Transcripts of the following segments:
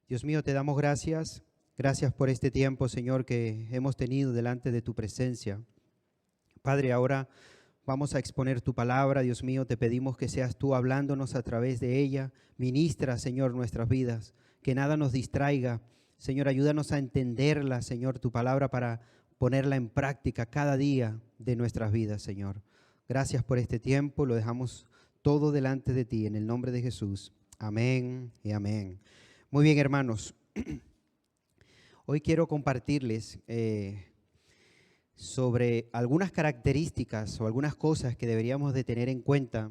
Dios mío, te damos gracias. Gracias por este tiempo, Señor, que hemos tenido delante de tu presencia. Padre, ahora vamos a exponer tu palabra. Dios mío, te pedimos que seas tú hablándonos a través de ella. Ministra, Señor, nuestras vidas. Que nada nos distraiga. Señor, ayúdanos a entenderla, Señor, tu palabra para ponerla en práctica cada día de nuestras vidas, Señor. Gracias por este tiempo. Lo dejamos todo delante de ti. En el nombre de Jesús. Amén y amén. Muy bien, hermanos. Hoy quiero compartirles sobre algunas características o algunas cosas que deberíamos de tener en cuenta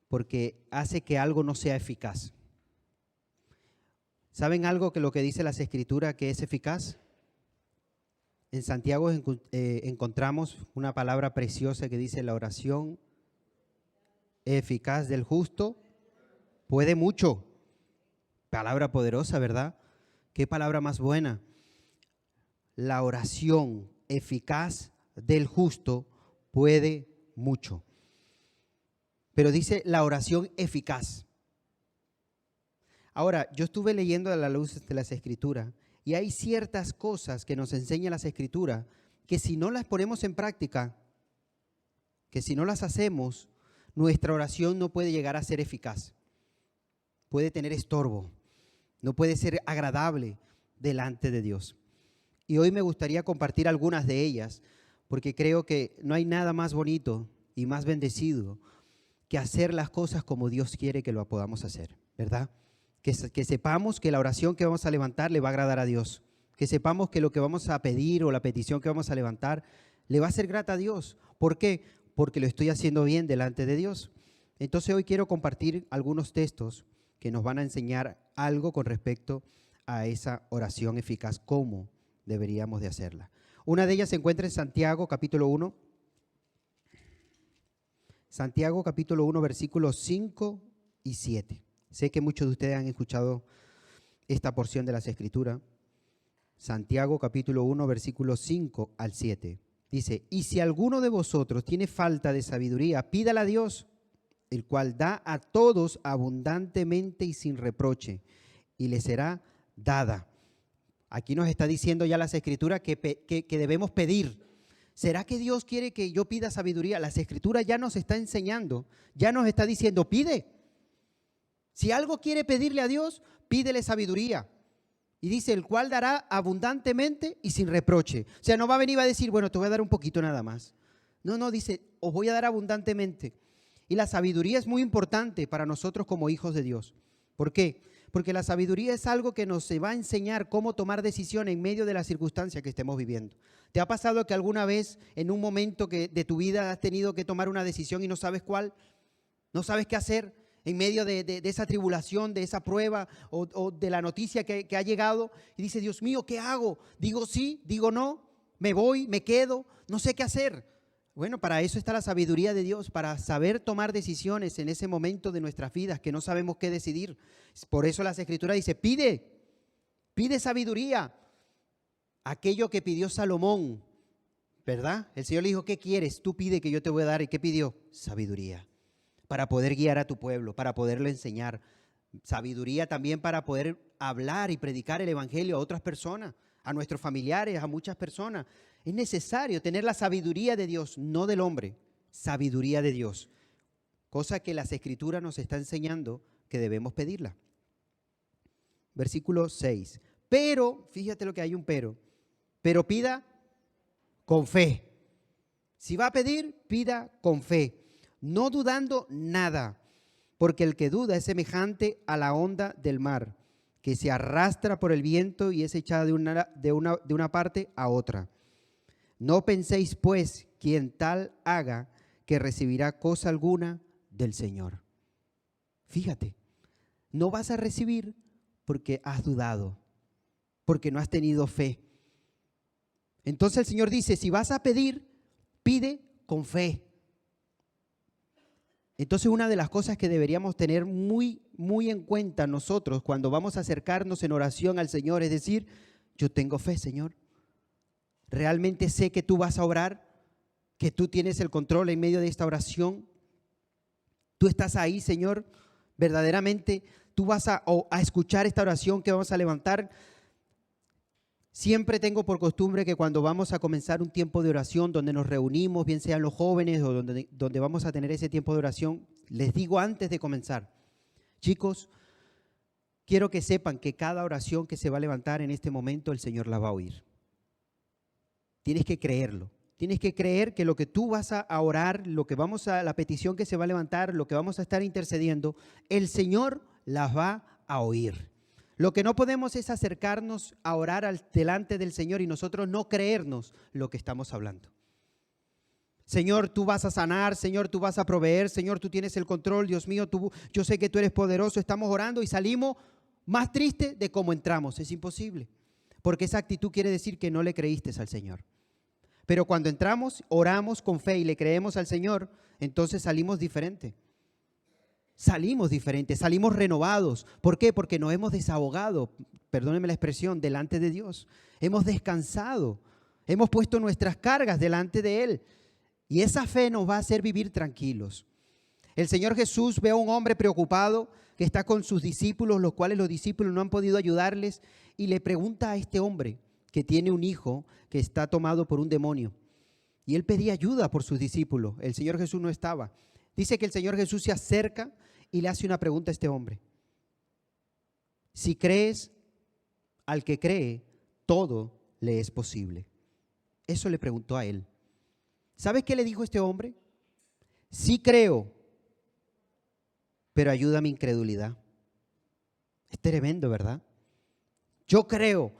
porque hace que algo no sea eficaz. ¿Saben algo que lo que dice las Escrituras que es eficaz? En Santiago encontramos una palabra preciosa que dice: la oración eficaz del justo puede mucho. Palabra poderosa, ¿verdad? ¿Qué palabra más buena? La oración eficaz del justo puede mucho. Pero dice la oración eficaz. Ahora, yo estuve leyendo a la luz de las Escrituras y hay ciertas cosas que nos enseñan las Escrituras que si no las ponemos en práctica, que si no las hacemos, nuestra oración no puede llegar a ser eficaz. Puede tener estorbo, no puede ser agradable delante de Dios. Y hoy me gustaría compartir algunas de ellas, porque creo que no hay nada más bonito y más bendecido que hacer las cosas como Dios quiere que lo podamos hacer, ¿verdad? Que sepamos que la oración que vamos a levantar le va a agradar a Dios, que sepamos que lo que vamos a pedir o la petición que vamos a levantar le va a ser grata a Dios. ¿Por qué? Porque lo estoy haciendo bien delante de Dios. Entonces hoy quiero compartir algunos textos que nos van a enseñar algo con respecto a esa oración eficaz, cómo deberíamos de hacerla. Una de ellas se encuentra en Santiago capítulo 1. Santiago capítulo 1 versículos 5 y 7. Sé que muchos de ustedes han escuchado esta porción de las Escrituras. Santiago capítulo 1 versículos 5 al 7. Dice: y si alguno de vosotros tiene falta de sabiduría, pídala a Dios, el cual da a todos abundantemente y sin reproche, y le será dada. Aquí nos está diciendo ya las Escrituras que debemos pedir. ¿Será que Dios quiere que yo pida sabiduría? Las Escrituras ya nos está enseñando, ya nos está diciendo: pide. Si algo quiere pedirle a Dios, pídele sabiduría. Y dice: el cual dará abundantemente y sin reproche. O sea, no va a venir y va a decir: bueno, te voy a dar un poquito nada más. No, dice: os voy a dar abundantemente. Y la sabiduría es muy importante para nosotros como hijos de Dios. ¿Por qué? Porque la sabiduría es algo que nos va a enseñar cómo tomar decisiones en medio de las circunstancias que estemos viviendo. ¿Te ha pasado que alguna vez en un momento de tu vida has tenido que tomar una decisión y no sabes cuál? ¿No sabes qué hacer en medio de esa tribulación, de esa prueba o de la noticia que ha llegado? Y dices: Dios mío, ¿qué hago? ¿Digo sí? ¿Digo no? ¿Me voy? ¿Me quedo? No sé qué hacer. Bueno, para eso está la sabiduría de Dios, para saber tomar decisiones en ese momento de nuestras vidas que no sabemos qué decidir. Por eso las Escrituras dice: pide sabiduría. Aquello que pidió Salomón, ¿verdad? El Señor le dijo: ¿qué quieres? Tú pide que yo te voy a dar. ¿Y qué pidió? Sabiduría, para poder guiar a tu pueblo, para poderlo enseñar. Sabiduría también para poder hablar y predicar el evangelio a otras personas, a nuestros familiares, a muchas personas. Es necesario tener la sabiduría de Dios, no del hombre, sabiduría de Dios. Cosa que las Escrituras nos está enseñando que debemos pedirla. Versículo 6. Pero, fíjate lo que hay un pero pida con fe. Si va a pedir, pida con fe, no dudando nada, porque el que duda es semejante a la onda del mar, que se arrastra por el viento y es echada de una parte a otra. No penséis, pues, quien tal haga, que recibirá cosa alguna del Señor. Fíjate, no vas a recibir porque has dudado, porque no has tenido fe. Entonces el Señor dice: si vas a pedir, pide con fe. Entonces una de las cosas que deberíamos tener muy, muy en cuenta nosotros cuando vamos a acercarnos en oración al Señor es decir: yo tengo fe, Señor. Realmente sé que tú vas a obrar, que tú tienes el control en medio de esta oración. Tú estás ahí, Señor. Verdaderamente tú vas a escuchar esta oración que vamos a levantar. Siempre tengo por costumbre que cuando vamos a comenzar un tiempo de oración donde nos reunimos, bien sean los jóvenes o donde vamos a tener ese tiempo de oración, les digo antes de comenzar, chicos, quiero que sepan que cada oración que se va a levantar en este momento el Señor la va a oír. Tienes que creerlo. Tienes que creer que lo que tú vas a orar, la petición que se va a levantar, lo que vamos a estar intercediendo, el Señor las va a oír. Lo que no podemos es acercarnos a orar delante del Señor y nosotros no creernos lo que estamos hablando. Señor, tú vas a sanar, Señor, tú vas a proveer, Señor, tú tienes el control, Dios mío, yo sé que tú eres poderoso. Estamos orando y salimos más tristes de cómo entramos. Es imposible, porque esa actitud quiere decir que no le creíste al Señor. Pero cuando entramos, oramos con fe y le creemos al Señor, entonces salimos diferente. Salimos diferentes, salimos renovados. ¿Por qué? Porque nos hemos desahogado, perdónenme la expresión, delante de Dios. Hemos descansado, hemos puesto nuestras cargas delante de Él. Y esa fe nos va a hacer vivir tranquilos. El Señor Jesús ve a un hombre preocupado que está con sus discípulos, los cuales los discípulos no han podido ayudarles, y le pregunta a este hombre que tiene un hijo que está tomado por un demonio. Y él pedía ayuda por sus discípulos. El Señor Jesús no estaba. Dice que el Señor Jesús se acerca y le hace una pregunta a este hombre. Si crees, al que cree, todo le es posible. Eso le preguntó a él. ¿Sabes qué le dijo este hombre? Sí creo, pero ayuda a mi incredulidad. Es tremendo, ¿verdad? Yo creo,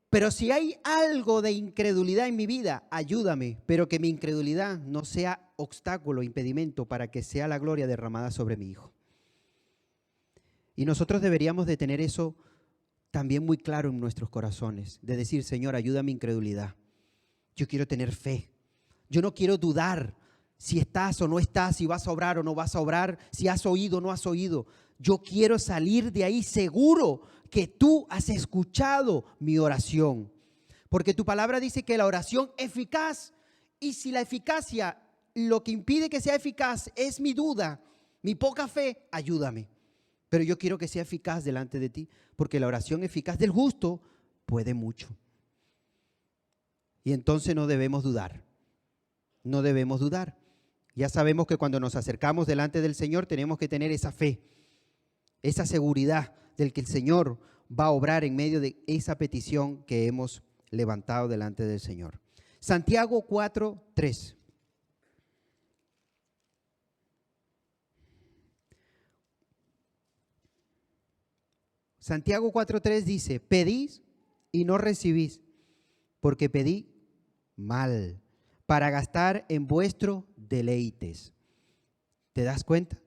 pero si hay algo de incredulidad en mi vida, ayúdame, pero que mi incredulidad no sea obstáculo, impedimento para que sea la gloria derramada sobre mi hijo. Y nosotros deberíamos de tener eso también muy claro en nuestros corazones, de decir, Señor, ayuda a mi incredulidad. Yo quiero tener fe. Yo no quiero dudar si estás o no estás, si vas a obrar o no vas a obrar, si has oído o no has oído. Yo quiero salir de ahí seguro que tú has escuchado mi oración. Porque tu palabra dice que la oración es eficaz, y si la eficacia, lo que impide que sea eficaz es mi duda, mi poca fe, ayúdame. Pero yo quiero que sea eficaz delante de ti, porque la oración eficaz del justo puede mucho. Y entonces no debemos dudar. No debemos dudar. Ya sabemos que cuando nos acercamos delante del Señor tenemos que tener esa fe, esa seguridad del que el Señor va a obrar en medio de esa petición que hemos levantado delante del Señor. Santiago 4:3. Santiago 4:3 dice, pedís y no recibís, porque pedí mal, para gastar en vuestros deleites. ¿Te das cuenta?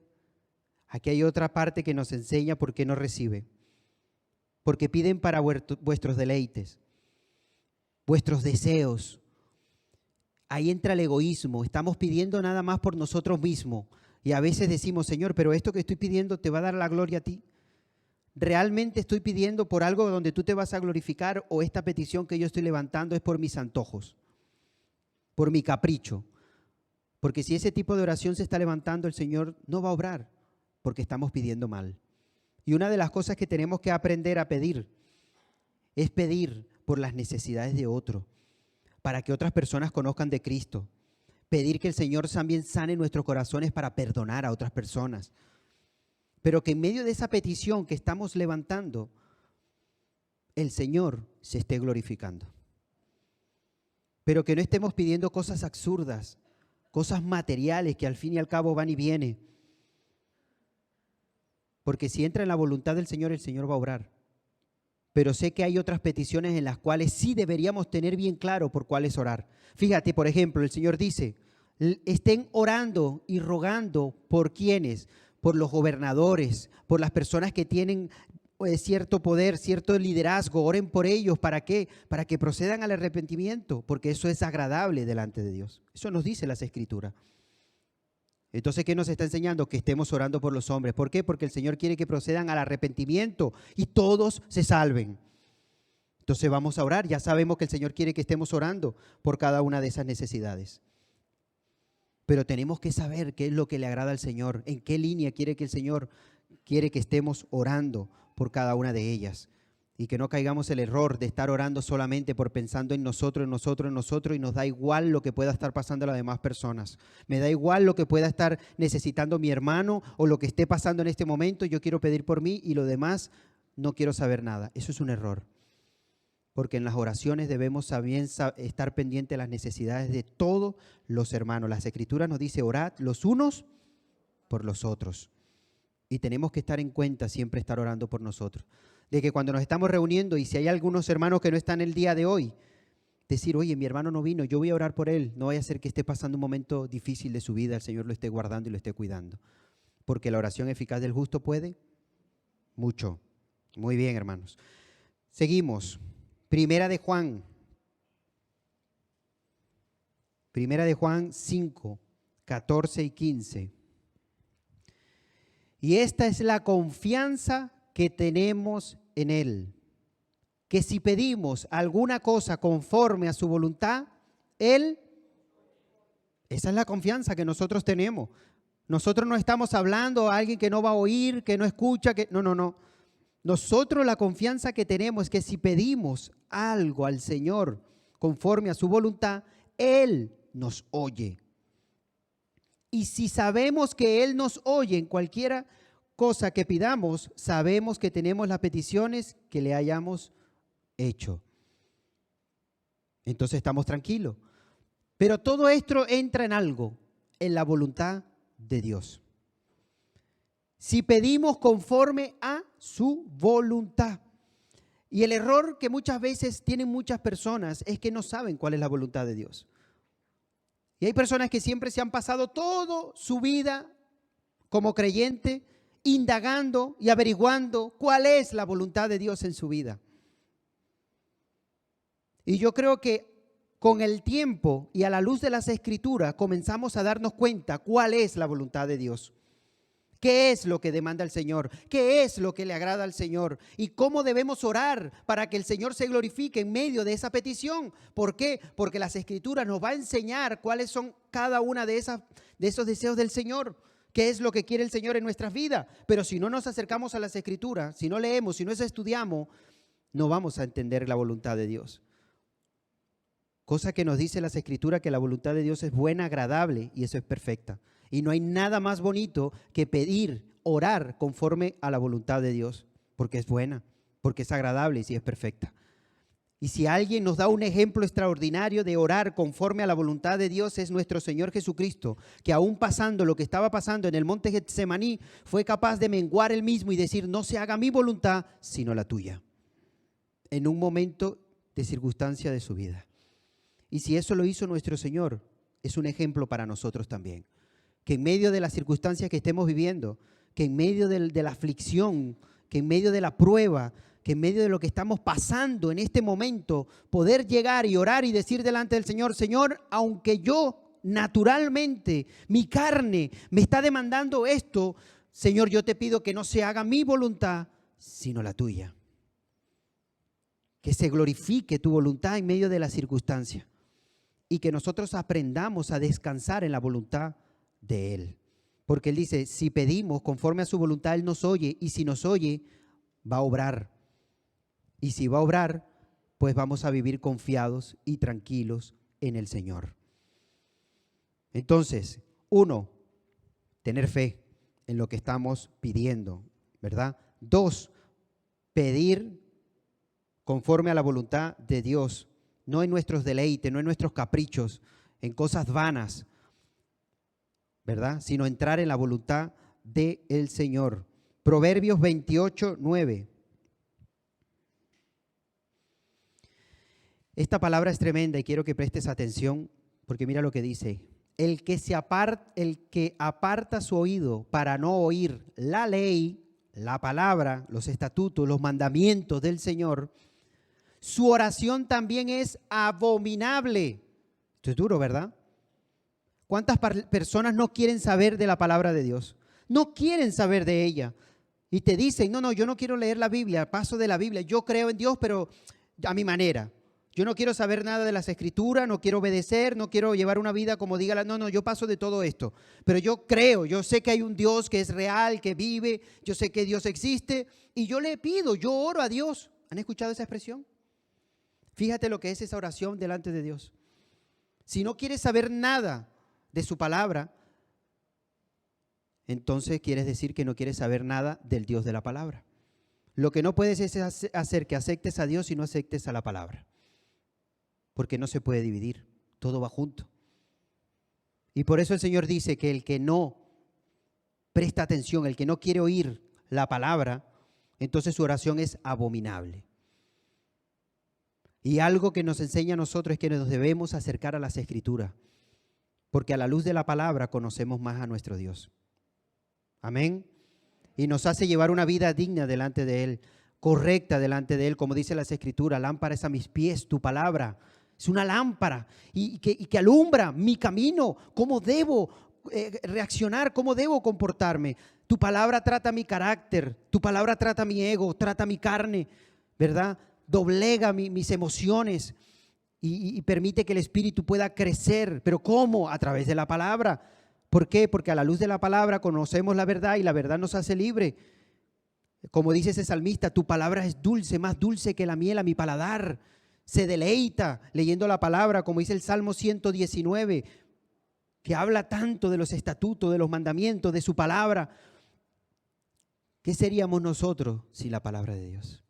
Aquí hay otra parte que nos enseña por qué no recibe. Porque piden para vuestros deleites, vuestros deseos. Ahí entra el egoísmo. Estamos pidiendo nada más por nosotros mismos. Y a veces decimos, Señor, pero esto que estoy pidiendo te va a dar la gloria a ti. ¿Realmente estoy pidiendo por algo donde tú te vas a glorificar, o esta petición que yo estoy levantando es por mis antojos, por mi capricho? Porque si ese tipo de oración se está levantando, el Señor no va a obrar, porque estamos pidiendo mal. Y una de las cosas que tenemos que aprender a pedir es pedir por las necesidades de otro, para que otras personas conozcan de Cristo. Pedir que el Señor también sane nuestros corazones para perdonar a otras personas. Pero que en medio de esa petición que estamos levantando, el Señor se esté glorificando. Pero que no estemos pidiendo cosas absurdas, cosas materiales que al fin y al cabo van y vienen. Porque si entra en la voluntad del Señor, el Señor va a obrar. Pero sé que hay otras peticiones en las cuales sí deberíamos tener bien claro por cuáles orar. Fíjate, por ejemplo, el Señor dice, estén orando y rogando por quienes, por los gobernadores, por las personas que tienen cierto poder, cierto liderazgo. Oren por ellos. ¿Para qué? Para que procedan al arrepentimiento, porque eso es agradable delante de Dios. Eso nos dice las Escrituras. Entonces, ¿qué nos está enseñando? Que estemos orando por los hombres. ¿Por qué? Porque el Señor quiere que procedan al arrepentimiento y todos se salven. Entonces vamos a orar. Ya sabemos que el Señor quiere que estemos orando por cada una de esas necesidades. Pero tenemos que saber qué es lo que le agrada al Señor, en qué línea quiere que el Señor quiere que estemos orando por cada una de ellas. Y que no caigamos el error de estar orando solamente por pensando en nosotros, y nos da igual lo que pueda estar pasando a las demás personas. Me da igual lo que pueda estar necesitando mi hermano o lo que esté pasando en este momento. Yo quiero pedir por mí y lo demás no quiero saber nada. Eso es un error. Porque en las oraciones debemos también estar pendientes de las necesidades de todos los hermanos. Las Escrituras nos dice, orad los unos por los otros. Y tenemos que estar en cuenta siempre estar orando por nosotros. De que cuando nos estamos reuniendo y si hay algunos hermanos que no están el día de hoy, decir, oye, mi hermano no vino, yo voy a orar por él. No vaya a ser que esté pasando un momento difícil de su vida, el Señor lo esté guardando y lo esté cuidando. Porque la oración eficaz del justo puede mucho. Muy bien, hermanos. Seguimos. Primera de Juan 5, 14 y 15. Y esta es la confianza que tenemos en Él, que si pedimos alguna cosa conforme a su voluntad, Él, esa es la confianza que nosotros tenemos. Nosotros no estamos hablando a alguien que no va a oír, que no escucha, que no. Nosotros la confianza que tenemos es que si pedimos algo al Señor conforme a su voluntad, Él nos oye. Y si sabemos que Él nos oye en cualquiera cosa que pidamos, sabemos que tenemos las peticiones que le hayamos hecho. Entonces estamos tranquilos. Pero todo esto entra en algo, en la voluntad de Dios. Si pedimos conforme a su voluntad. Y el error que muchas veces tienen muchas personas es que no saben cuál es la voluntad de Dios. Y hay personas que siempre se han pasado toda su vida como creyente indagando y averiguando cuál es la voluntad de Dios en su vida. Y yo creo que con el tiempo y a la luz de las Escrituras comenzamos a darnos cuenta cuál es la voluntad de Dios. ¿Qué es lo que demanda el Señor? ¿Qué es lo que le agrada al Señor? ¿Y cómo debemos orar para que el Señor se glorifique en medio de esa petición? ¿Por qué? Porque las Escrituras nos va a enseñar cuáles son cada una de esos deseos del Señor. ¿Qué es lo que quiere el Señor en nuestras vidas? Pero si no nos acercamos a las Escrituras, si no leemos, si no estudiamos, no vamos a entender la voluntad de Dios. Cosa que nos dice las Escrituras que la voluntad de Dios es buena, agradable y eso es perfecta. Y no hay nada más bonito que pedir, orar conforme a la voluntad de Dios, porque es buena, porque es agradable y sí es perfecta. Y si alguien nos da un ejemplo extraordinario de orar conforme a la voluntad de Dios es nuestro Señor Jesucristo, que aún pasando lo que estaba pasando en el monte Getsemaní, fue capaz de menguar él mismo y decir, no se haga mi voluntad, sino la tuya, en un momento de circunstancia de su vida. Y si eso lo hizo nuestro Señor, es un ejemplo para nosotros también. Que en medio de las circunstancias que estemos viviendo, que en medio de la aflicción, que en medio de la prueba, que en medio de lo que estamos pasando en este momento, poder llegar y orar y decir delante del Señor, Señor, aunque yo naturalmente, mi carne me está demandando esto, Señor, yo te pido que no se haga mi voluntad, sino la tuya. Que se glorifique tu voluntad en medio de la circunstancia y que nosotros aprendamos a descansar en la voluntad de Él. Porque Él dice, si pedimos conforme a su voluntad, Él nos oye y si nos oye, va a obrar. Y si va a obrar, pues vamos a vivir confiados y tranquilos en el Señor. Entonces, 1, tener fe en lo que estamos pidiendo, ¿verdad? 2, pedir conforme a la voluntad de Dios, no en nuestros deleites, no en nuestros caprichos, en cosas vanas, ¿verdad? Sino entrar en la voluntad del Señor. Proverbios 28, 9. Esta palabra es tremenda y quiero que prestes atención porque mira lo que dice. El que aparta su oído para no oír la ley, la palabra, los estatutos, los mandamientos del Señor, su oración también es abominable. Esto es duro, ¿verdad? ¿Cuántas personas no quieren saber de la palabra de Dios? No quieren saber de ella. Y te dicen, no, yo no quiero leer la Biblia, paso de la Biblia. Yo creo en Dios, pero a mi manera. Yo no quiero saber nada de las Escrituras, no quiero obedecer, no quiero llevar una vida como diga la... No, yo paso de todo esto. Pero yo creo, yo sé que hay un Dios que es real, que vive, yo sé que Dios existe y yo le pido, yo oro a Dios. ¿Han escuchado esa expresión? Fíjate lo que es esa oración delante de Dios. Si no quieres saber nada de su palabra, entonces quieres decir que no quieres saber nada del Dios de la palabra. Lo que no puedes es hacer que aceptes a Dios y no aceptes a la palabra. Porque no se puede dividir, todo va junto. Y por eso el Señor dice que el que no presta atención, el que no quiere oír la palabra, entonces su oración es abominable. Y algo que nos enseña a nosotros es que nos debemos acercar a las Escrituras, porque a la luz de la palabra conocemos más a nuestro Dios. Amén. Y nos hace llevar una vida digna delante de Él, correcta delante de Él, como dice las Escrituras, lámpara es a mis pies, tu palabra es una lámpara y que alumbra mi camino, cómo debo reaccionar, cómo debo comportarme. Tu palabra trata mi carácter, tu palabra trata mi ego, trata mi carne, ¿verdad? Doblega mis emociones y permite que el espíritu pueda crecer. ¿Pero cómo? A través de la palabra. ¿Por qué? Porque a la luz de la palabra conocemos la verdad y la verdad nos hace libre. Como dice ese salmista, tu palabra es dulce, más dulce que la miel a mi paladar. Se deleita leyendo la palabra, como dice el Salmo 119, que habla tanto de los estatutos, de los mandamientos, de su palabra. ¿Qué seríamos nosotros sin la palabra de Dios?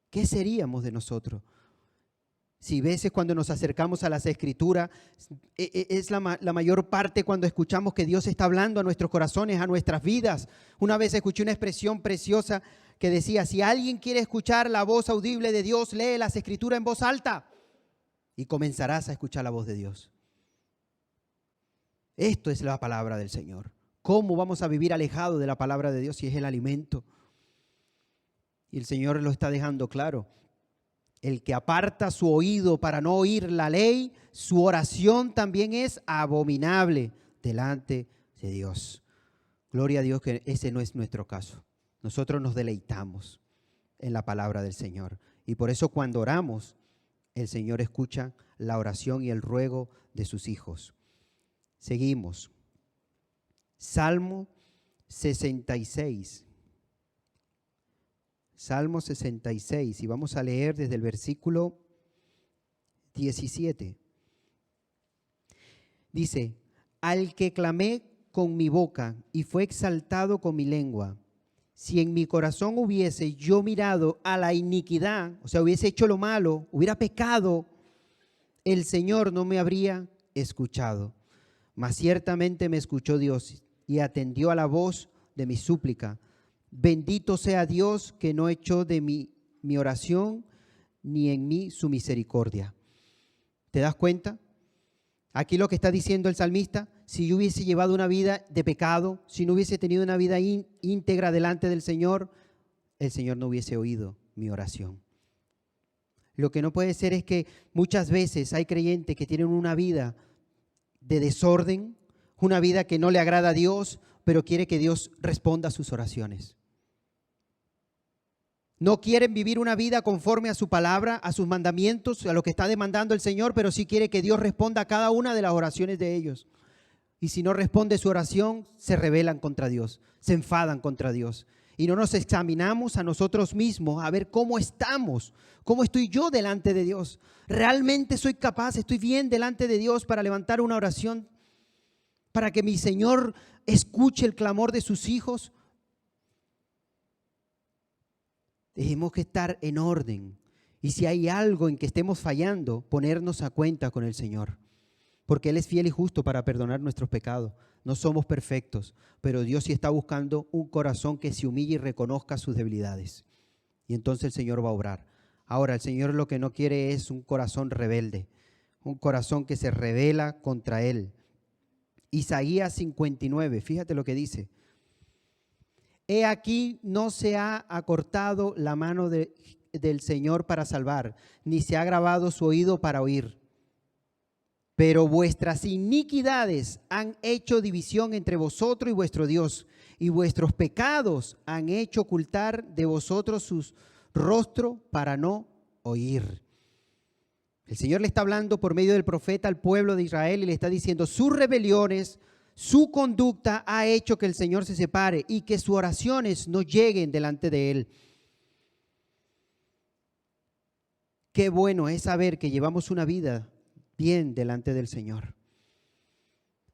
¿Qué seríamos de nosotros? Si veces cuando nos acercamos a las Escrituras, es la mayor parte cuando escuchamos que Dios está hablando a nuestros corazones, a nuestras vidas. Una vez escuché una expresión preciosa que decía, si alguien quiere escuchar la voz audible de Dios, lee las Escrituras en voz alta y comenzarás a escuchar la voz de Dios. Esto es la palabra del Señor. ¿Cómo vamos a vivir alejados de la palabra de Dios si es el alimento? Y el Señor lo está dejando claro. El que aparta su oído para no oír la ley, su oración también es abominable delante de Dios. Gloria a Dios que ese no es nuestro caso. Nosotros nos deleitamos en la palabra del Señor. Y por eso cuando oramos, el Señor escucha la oración y el ruego de sus hijos. Seguimos. Salmo 66. Salmo 66, y vamos a leer desde el versículo 17. Dice, al que clamé con mi boca y fue exaltado con mi lengua, si en mi corazón hubiese yo mirado a la iniquidad, o sea, hubiese hecho lo malo, hubiera pecado, el Señor no me habría escuchado. Mas ciertamente me escuchó Dios y atendió a la voz de mi súplica. Bendito sea Dios que no echó de mí mi oración, ni en mí su misericordia. ¿Te das cuenta? Aquí lo que está diciendo el salmista, si yo hubiese llevado una vida de pecado, si no hubiese tenido una vida íntegra delante del Señor, el Señor no hubiese oído mi oración. Lo que no puede ser es que muchas veces hay creyentes que tienen una vida de desorden, una vida que no le agrada a Dios, pero quiere que Dios responda a sus oraciones. No quieren vivir una vida conforme a su palabra, a sus mandamientos, a lo que está demandando el Señor, pero sí quiere que Dios responda a cada una de las oraciones de ellos. Y si no responde su oración, se rebelan contra Dios, se enfadan contra Dios. Y no nos examinamos a nosotros mismos a ver cómo estamos, cómo estoy yo delante de Dios. ¿Realmente soy capaz, estoy bien delante de Dios para levantar una oración, para que mi Señor escuche el clamor de sus hijos? Tenemos que estar en orden. Y si hay algo en que estemos fallando, ponernos a cuenta con el Señor. Porque Él es fiel y justo para perdonar nuestros pecados. No somos perfectos, pero Dios sí está buscando un corazón que se humille y reconozca sus debilidades. Y entonces el Señor va a obrar. Ahora, el Señor lo que no quiere es un corazón rebelde, un corazón que se rebela contra Él. Isaías 59, fíjate lo que dice. He aquí, no se ha acortado la mano del Señor para salvar, ni se ha agravado su oído para oír. Pero vuestras iniquidades han hecho división entre vosotros y vuestro Dios, y vuestros pecados han hecho ocultar de vosotros sus rostros para no oír. El Señor le está hablando por medio del profeta al pueblo de Israel y le está diciendo: sus rebeliones, su conducta ha hecho que el Señor se separe y que sus oraciones no lleguen delante de Él. Qué bueno es saber que llevamos una vida bien delante del Señor.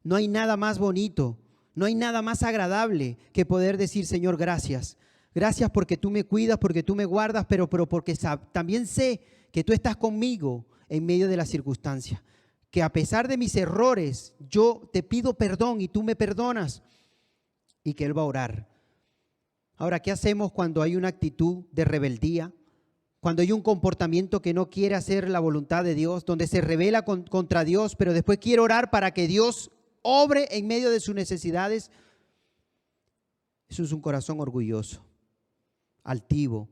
No hay nada más bonito, no hay nada más agradable que poder decir: Señor, gracias. Gracias porque tú me cuidas, porque tú me guardas, pero porque también sé que tú estás conmigo en medio de las circunstancias. Que a pesar de mis errores, yo te pido perdón y tú me perdonas. Y que Él va a orar. Ahora, ¿qué hacemos cuando hay una actitud de rebeldía? Cuando hay un comportamiento que no quiere hacer la voluntad de Dios, donde se rebela contra Dios, pero después quiere orar para que Dios obre en medio de sus necesidades. Eso es un corazón orgulloso, altivo,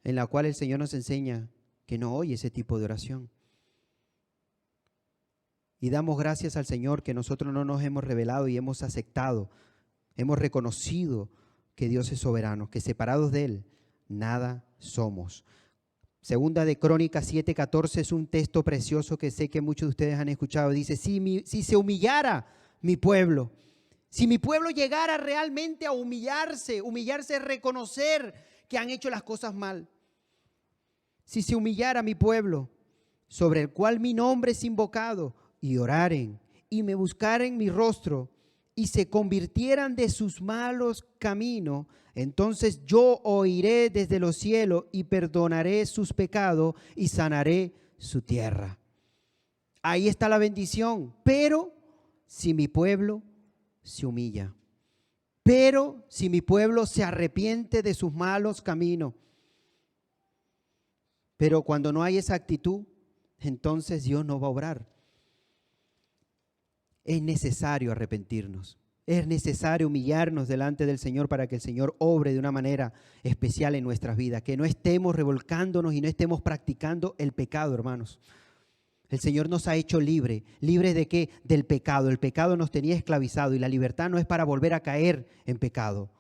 en la cual el Señor nos enseña que no oye ese tipo de oración. Y damos gracias al Señor que nosotros no nos hemos rebelado y hemos aceptado, hemos reconocido que Dios es soberano, que separados de Él, nada somos. Segunda de Crónicas 7:14 es un texto precioso que sé que muchos de ustedes han escuchado. Dice: si se humillara mi pueblo, si mi pueblo llegara realmente a humillarse es reconocer que han hecho las cosas mal. Si se humillara mi pueblo, sobre el cual mi nombre es invocado, y oraren, y me buscaren mi rostro, y se convirtieran de sus malos caminos, entonces yo oiré desde los cielos y perdonaré sus pecados y sanaré su tierra. Ahí está la bendición. Pero si mi pueblo se humilla, pero si mi pueblo se arrepiente de sus malos caminos. Pero cuando no hay esa actitud, entonces Dios no va a obrar. Es necesario arrepentirnos. Es necesario humillarnos delante del Señor para que el Señor obre de una manera especial en nuestras vidas. Que no estemos revolcándonos y no estemos practicando el pecado, hermanos. El Señor nos ha hecho libres. ¿Libres de qué? Del pecado. El pecado nos tenía esclavizado y la libertad no es para volver a caer en pecado,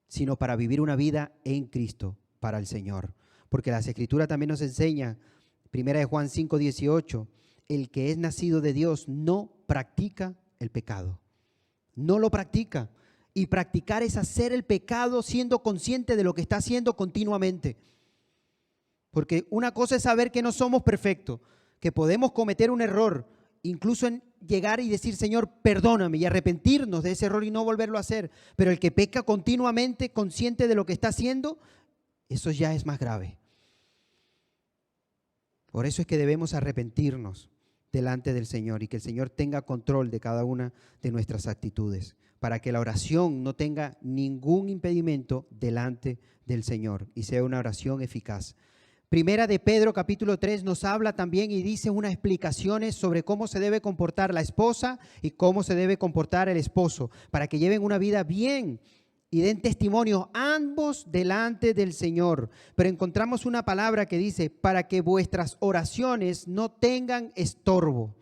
sino para vivir una vida en Cristo, para el Señor. Porque las Escrituras también nos enseñan, 1 Juan 5:18, el que es nacido de Dios no practica el pecado. No lo practica. Y practicar es hacer el pecado siendo consciente de lo que está haciendo continuamente. Porque una cosa es saber que no somos perfectos, que podemos cometer un error, incluso en llegar y decir: Señor, perdóname, y arrepentirnos de ese error y no volverlo a hacer. Pero el que peca continuamente, consciente de lo que está haciendo, eso ya es más grave. Por eso es que debemos arrepentirnos delante del Señor y que el Señor tenga control de cada una de nuestras actitudes, para que la oración no tenga ningún impedimento delante del Señor y sea una oración eficaz. Primera de Pedro capítulo 3 nos habla también y dice unas explicaciones sobre cómo se debe comportar la esposa y cómo se debe comportar el esposo, para que lleven una vida bien y den testimonio ambos delante del Señor. Pero encontramos una palabra que dice: para que vuestras oraciones no tengan estorbo.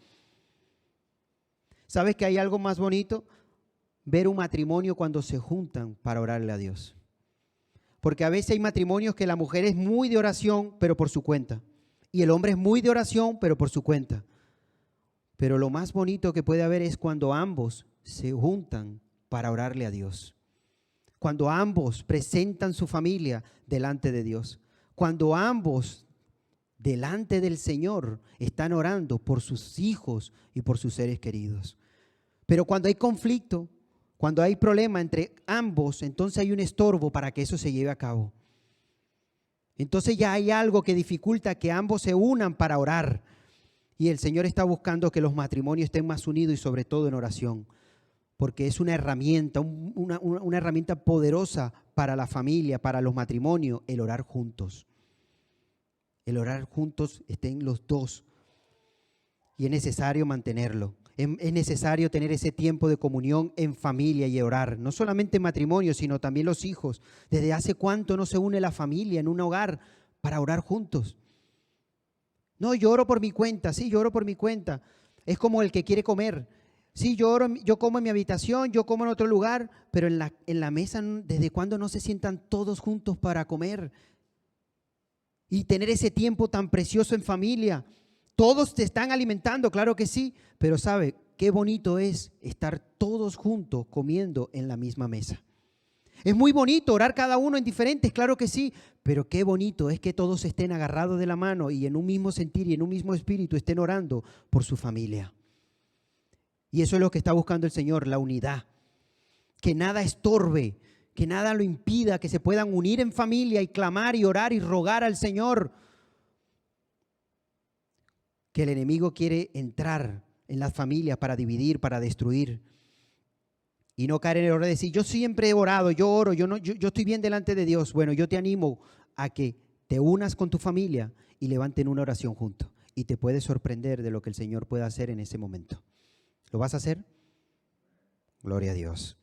¿Sabes que hay algo más bonito? Ver un matrimonio cuando se juntan para orarle a Dios. Porque a veces hay matrimonios que la mujer es muy de oración, pero por su cuenta. Y el hombre es muy de oración, pero por su cuenta. Pero lo más bonito que puede haber es cuando ambos se juntan para orarle a Dios. Cuando ambos presentan su familia delante de Dios. Cuando ambos delante del Señor están orando por sus hijos y por sus seres queridos. Pero cuando hay conflicto, cuando hay problema entre ambos, entonces hay un estorbo para que eso se lleve a cabo. Entonces ya hay algo que dificulta que ambos se unan para orar. Y el Señor está buscando que los matrimonios estén más unidos y sobre todo en oración. Porque es una herramienta, una herramienta poderosa para la familia, para los matrimonios, el orar juntos. El orar juntos, estén los dos. Y es necesario mantenerlo. Es necesario tener ese tiempo de comunión en familia y orar. No solamente en matrimonio, sino también los hijos. ¿Desde hace cuánto no se une la familia en un hogar para orar juntos? No, yo oro por mi cuenta. Sí, yo oro por mi cuenta. Es como el que quiere comer. Sí, yo como en mi habitación, yo como en otro lugar, pero en la mesa, ¿desde cuándo no se sientan todos juntos para comer? Y tener ese tiempo tan precioso en familia, Todos te están alimentando, claro que sí, pero ¿sabe qué bonito es estar todos juntos comiendo en la misma mesa? Es muy bonito orar cada uno en diferentes, claro que sí, pero qué bonito es que todos estén agarrados de la mano y en un mismo sentir y en un mismo espíritu estén orando por su familia. Y eso es lo que está buscando el Señor, la unidad. Que nada estorbe, que nada lo impida, que se puedan unir en familia y clamar y orar y rogar al Señor. Que el enemigo quiere entrar en las familias para dividir, para destruir. Y no caer en el error de decir, yo siempre he orado, yo oro, yo estoy bien delante de Dios. Bueno, yo te animo a que te unas con tu familia y levanten una oración juntos. Y te puedes sorprender de lo que el Señor puede hacer en ese momento. ¿Lo vas a hacer? Gloria a Dios.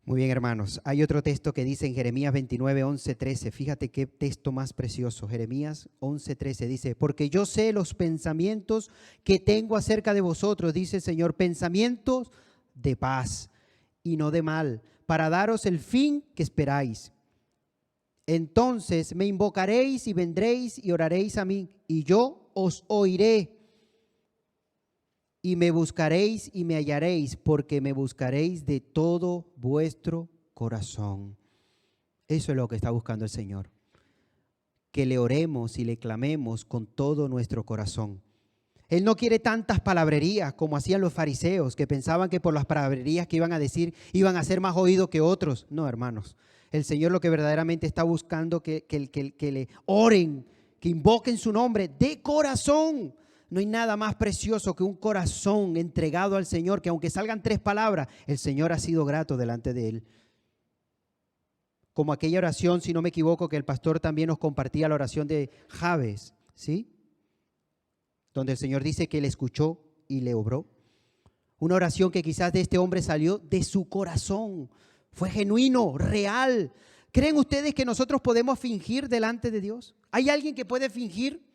Muy bien, hermanos. Hay otro texto que dice en Jeremías 29, 11, 13. Fíjate qué texto más precioso. Jeremías 11, 13 dice, porque yo sé los pensamientos que tengo acerca de vosotros, dice el Señor, pensamientos de paz y no de mal, para daros el fin que esperáis. Entonces me invocaréis y vendréis y oraréis a mí, y yo os oiré. Y me buscaréis y me hallaréis, porque me buscaréis de todo vuestro corazón. Eso es lo que está buscando el Señor. Que le oremos y le clamemos con todo nuestro corazón. Él no quiere tantas palabrerías como hacían los fariseos, que pensaban que por las palabrerías que iban a decir iban a ser más oídos que otros. No, hermanos. El Señor lo que verdaderamente está buscando que le oren, que invoquen su nombre de corazón. No hay nada más precioso que un corazón entregado al Señor, que aunque salgan 3 palabras, el Señor ha sido grato delante de él. Como aquella oración, si no me equivoco, que el pastor también nos compartía, la oración de Jabes, ¿sí? Donde el Señor dice que él escuchó y le obró. Una oración que quizás de este hombre salió de su corazón. Fue genuino, real. ¿Creen ustedes que nosotros podemos fingir delante de Dios? ¿Hay alguien que puede fingir?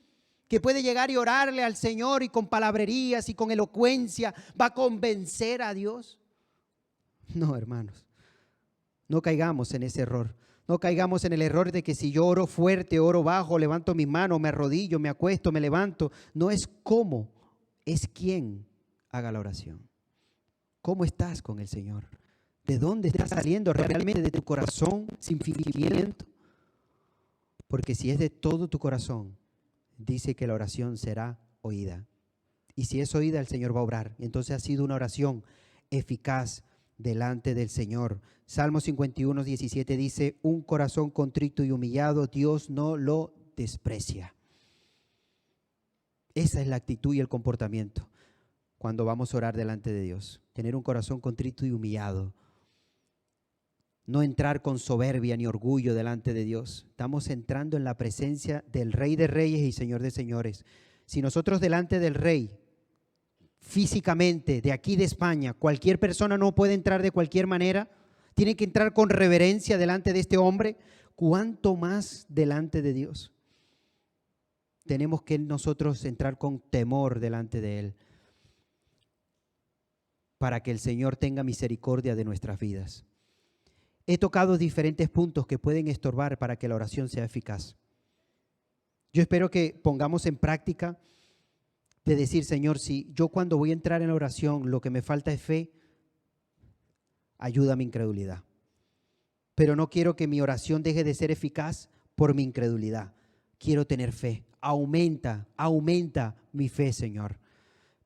Que puede llegar y orarle al Señor y con palabrerías y con elocuencia va a convencer a Dios. No, hermanos, no caigamos en ese error. No caigamos en el error de que si yo oro fuerte, oro bajo, levanto mis manos, me arrodillo, me acuesto, me levanto. No es cómo, es quién haga la oración. ¿Cómo estás con el Señor? ¿De dónde estás saliendo realmente? ¿De tu corazón sin fingimiento? Porque si es de todo tu corazón, dice que la oración será oída. Y si es oída, el Señor va a obrar. Entonces ha sido una oración eficaz delante del Señor. Salmo 51, 17 dice, un corazón contrito y humillado, Dios no lo desprecia. Esa es la actitud y el comportamiento cuando vamos a orar delante de Dios. Tener un corazón contrito y humillado. No entrar con soberbia ni orgullo delante de Dios. Estamos entrando en la presencia del Rey de Reyes y Señor de Señores. Si nosotros delante del Rey, físicamente, de aquí de España, cualquier persona no puede entrar de cualquier manera, tiene que entrar con reverencia delante de este hombre, ¿cuánto más delante de Dios? Tenemos que nosotros entrar con temor delante de Él, para que el Señor tenga misericordia de nuestras vidas. He tocado diferentes puntos que pueden estorbar para que la oración sea eficaz. Yo espero que pongamos en práctica de decir, Señor, si yo cuando voy a entrar en la oración lo que me falta es fe, ayuda a mi incredulidad. Pero no quiero que mi oración deje de ser eficaz por mi incredulidad. Quiero tener fe. Aumenta mi fe, Señor.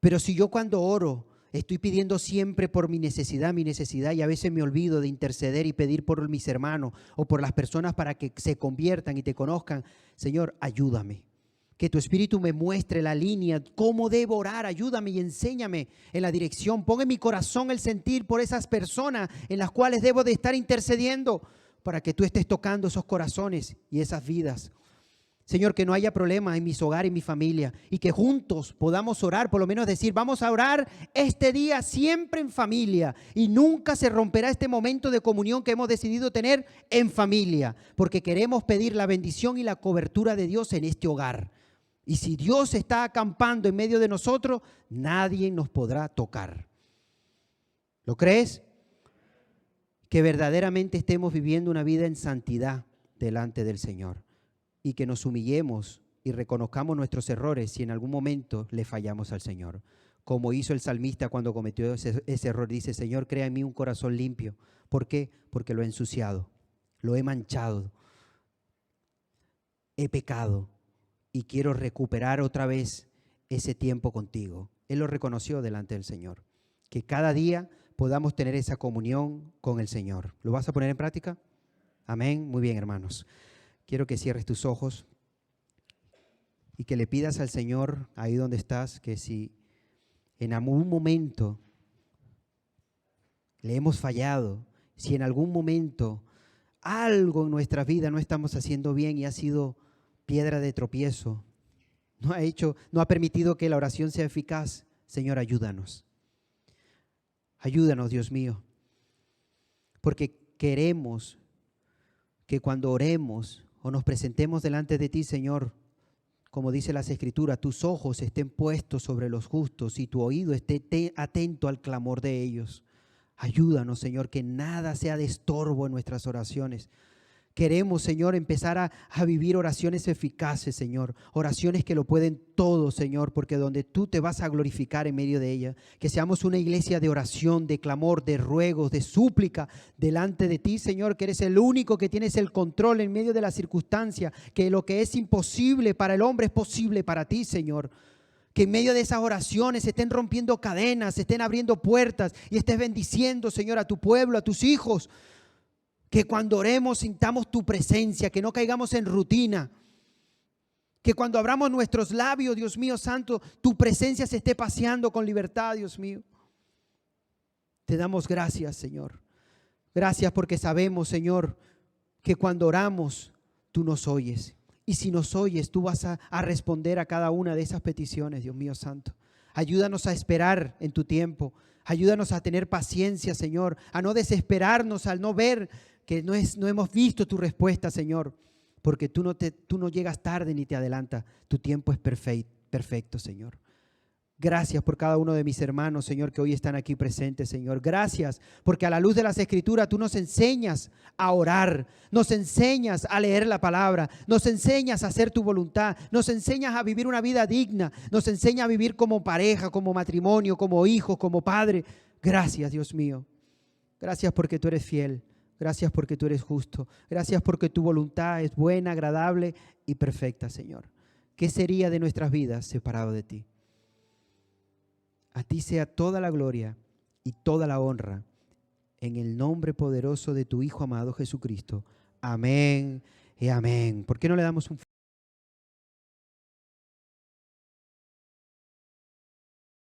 Pero si yo cuando oro estoy pidiendo siempre por mi necesidad y a veces me olvido de interceder y pedir por mis hermanos o por las personas para que se conviertan y te conozcan, Señor, ayúdame. Que tu Espíritu me muestre la línea, cómo debo orar, ayúdame y enséñame en la dirección. Pon en mi corazón el sentir por esas personas en las cuales debo de estar intercediendo para que tú estés tocando esos corazones y esas vidas. Señor, que no haya problemas en mis hogares y mi familia y que juntos podamos orar, por lo menos decir, vamos a orar este día siempre en familia y nunca se romperá este momento de comunión que hemos decidido tener en familia, porque queremos pedir la bendición y la cobertura de Dios en este hogar. Y si Dios está acampando en medio de nosotros, nadie nos podrá tocar. ¿Lo crees? Que verdaderamente estemos viviendo una vida en santidad delante del Señor y que nos humillemos y reconozcamos nuestros errores si en algún momento le fallamos al Señor. Como hizo el salmista cuando cometió ese error. Dice, Señor, crea en mí un corazón limpio. ¿Por qué? Porque lo he ensuciado, lo he manchado, he pecado y quiero recuperar otra vez ese tiempo contigo. Él lo reconoció delante del Señor. Que cada día podamos tener esa comunión con el Señor. ¿Lo vas a poner en práctica? Amén. Muy bien, hermanos. Quiero que cierres tus ojos y que le pidas al Señor, ahí donde estás, que si en algún momento le hemos fallado, si en algún momento algo en nuestra vida no estamos haciendo bien y ha sido piedra de tropiezo, no ha permitido que la oración sea eficaz, Señor, ayúdanos. Ayúdanos, Dios mío, porque queremos que cuando oremos o nos presentemos delante de ti, Señor, como dice las Escrituras, tus ojos estén puestos sobre los justos y tu oído esté atento al clamor de ellos. Ayúdanos, Señor, que nada sea de estorbo en nuestras oraciones. Queremos, Señor, empezar a vivir oraciones eficaces, Señor. Oraciones que lo pueden todo, Señor, porque donde tú te vas a glorificar en medio de ella. Que seamos una iglesia de oración, de clamor, de ruegos, de súplica delante de ti, Señor, que eres el único que tienes el control en medio de la circunstancia. Que lo que es imposible para el hombre es posible para ti, Señor. Que en medio de esas oraciones se estén rompiendo cadenas, se estén abriendo puertas y estés bendiciendo, Señor, a tu pueblo, a tus hijos. Que cuando oremos sintamos tu presencia, que no caigamos en rutina. Que cuando abramos nuestros labios, Dios mío santo, tu presencia se esté paseando con libertad, Dios mío. Te damos gracias, Señor. Gracias porque sabemos, Señor, que cuando oramos, tú nos oyes. Y si nos oyes, tú vas a responder a cada una de esas peticiones, Dios mío santo. Ayúdanos a esperar en tu tiempo. Ayúdanos a tener paciencia, Señor, a no desesperarnos, al no ver que no hemos visto tu respuesta, Señor, porque tú no llegas tarde ni te adelantas. Tu tiempo es perfecto, Señor. Gracias por cada uno de mis hermanos, Señor, que hoy están aquí presentes, Señor. Gracias porque a la luz de las Escrituras tú nos enseñas a orar, nos enseñas a leer la palabra, nos enseñas a hacer tu voluntad, nos enseñas a vivir una vida digna, nos enseñas a vivir como pareja, como matrimonio, como hijos, como padre. Gracias, Dios mío. Gracias porque tú eres fiel. Gracias porque tú eres justo. Gracias porque tu voluntad es buena, agradable y perfecta, Señor. ¿Qué sería de nuestras vidas separado de ti? A ti sea toda la gloria y toda la honra en el nombre poderoso de tu Hijo amado Jesucristo. Amén y amén. ¿Por qué no le damos un fuerte